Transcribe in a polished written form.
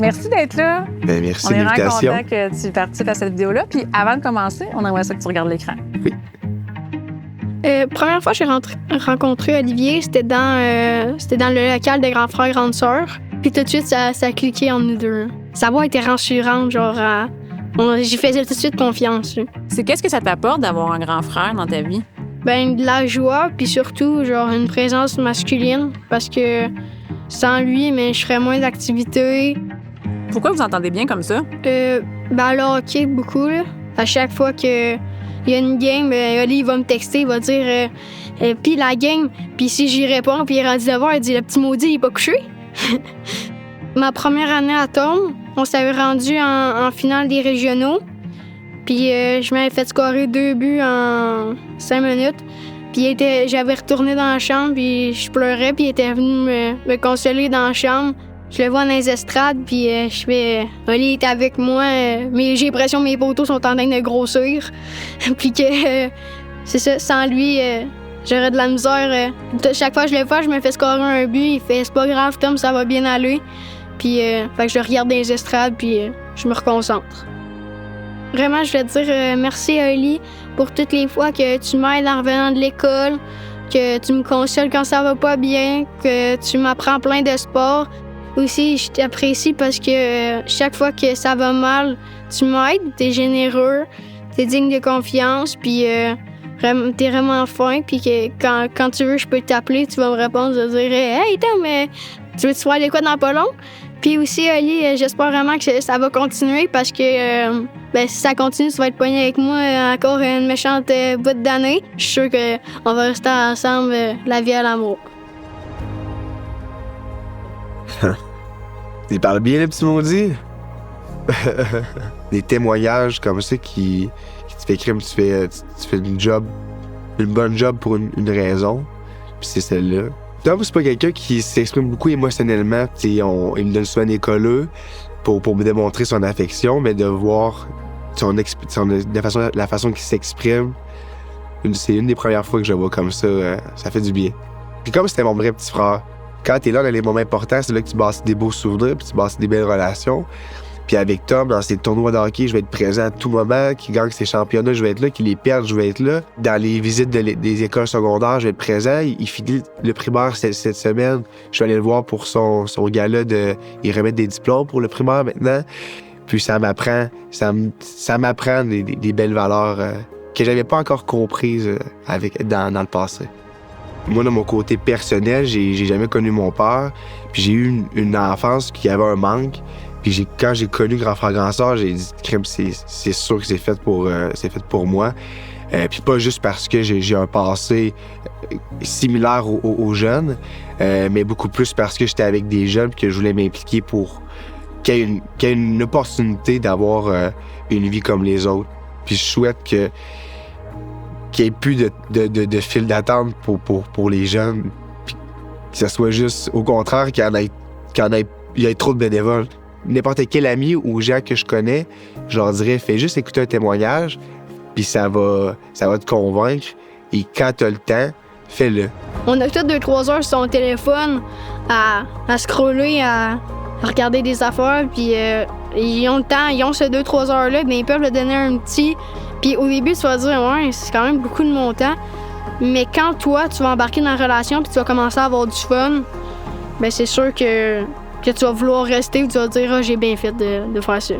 Merci d'être là. Ben, merci de l'invitation. On est vraiment content que tu participes à cette vidéo-là. Puis avant de commencer, on aimerait ça que tu regardes l'écran. Oui. Première fois que j'ai rencontré Olivier, c'était dans le local de Grand Frère, Grande Sœur. Puis tout de suite, ça a cliqué entre nous deux. Sa voix était rassurante, genre... j'y faisais tout de suite confiance. Qu'est-ce que ça t'apporte d'avoir un grand frère dans ta vie? Ben, de la joie, puis surtout, genre, une présence masculine. Parce que sans lui, je ferais moins d'activités. Pourquoi vous entendez bien comme ça? Ben, le hockey, beaucoup, là. À chaque fois qu'il y a une game, Oli, il va me texter, il va dire puis la game, puis si j'y réponds, puis il est rendu devoir, il dit « Le petit maudit, il est pas couché? » Ma première année à Tom, on s'avait rendu en finale des régionaux. Puis je m'avais fait scorer 2 buts en 5 minutes. Puis j'avais retourné dans la chambre, puis je pleurais, puis il était venu me consoler dans la chambre. Je le vois dans les estrades, puis je fais « Oli est avec moi, mais j'ai l'impression que mes poteaux sont en train de grossir. » Puis que c'est ça, sans lui, j'aurais de la misère. Chaque fois que je le vois, je me fais scorer un but, il fait « C'est pas grave, Tom, ça va bien aller. » Puis fait que je le regarde dans les estrades, puis je me reconcentre. Vraiment, je voulais te dire merci à Oli pour toutes les fois que tu m'aides en revenant de l'école, que tu me consoles quand ça va pas bien, que tu m'apprends plein de sports. Aussi, je t'apprécie parce que chaque fois que ça va mal, tu m'aides, t'es généreux, t'es digne de confiance, puis t'es vraiment fin, puis que quand tu veux, je peux t'appeler, tu vas me répondre, de dire « Hey, Tom, tu veux-tu faire de quoi dans pas long? » Puis aussi, Oli, j'espère vraiment que ça va continuer parce que si ça continue, tu vas être pogné avec moi encore une méchante bout d'année. Je suis sûre qu'on va rester ensemble la vie à l'amour. Il parle bien, le petit maudit. Des témoignages comme ça qui te fait crime, tu fais une bonne job pour une raison, puis c'est celle-là. Tom, c'est pas quelqu'un qui s'exprime beaucoup émotionnellement. Il me donne souvent des colleux pour me démontrer son affection, mais de voir la façon qu'il s'exprime, c'est une des premières fois que je le vois comme ça. Ça fait du bien. Puis comme c'était mon vrai petit frère, quand t'es là dans les moments importants, c'est là que tu bâtis des beaux souvenirs, puis tu bâtis des belles relations. Puis avec Tom, dans ses tournois de hockey, je vais être présent à tout moment. Qu'il gagne ses championnats, je vais être là. Qu'il les perde, je vais être là. Dans les visites des écoles secondaires, je vais être présent. Il finit le primaire cette semaine. Je vais aller le voir pour son gala il remet des diplômes pour le primaire maintenant. Puis ça m'apprend des belles valeurs que j'avais pas encore comprises dans le passé. Moi, de mon côté personnel, j'ai jamais connu mon père. Puis j'ai eu une enfance qui avait un manque. Puis quand j'ai connu Grand Frère, Grand Sœur, j'ai dit crème, c'est sûr que c'est fait pour moi. Puis pas juste parce que j'ai un passé similaire aux jeunes, mais beaucoup plus parce que j'étais avec des jeunes et que je voulais m'impliquer pour qu'il y ait une opportunité d'avoir une vie comme les autres. Puis je souhaite qu'il n'y ait plus de file d'attente pour les jeunes, puis que ce soit juste au contraire qu'il y ait trop de bénévoles. N'importe quel ami ou gens que je connais, je leur dirais, fais juste écouter un témoignage, puis ça va te convaincre. Et quand tu as le temps, fais-le. On a peut-être 2-3 heures sur son téléphone à scroller, à regarder des affaires, puis ils ont le temps, ils ont ces 2-3 heures-là, mais ils peuvent le donner un petit. Puis au début, tu vas dire, ouais, c'est quand même beaucoup de mon temps. Mais quand toi, tu vas embarquer dans la relation, puis tu vas commencer à avoir du fun, ben c'est sûr que tu vas vouloir rester ou tu vas dire, j'ai bien fait de faire ça.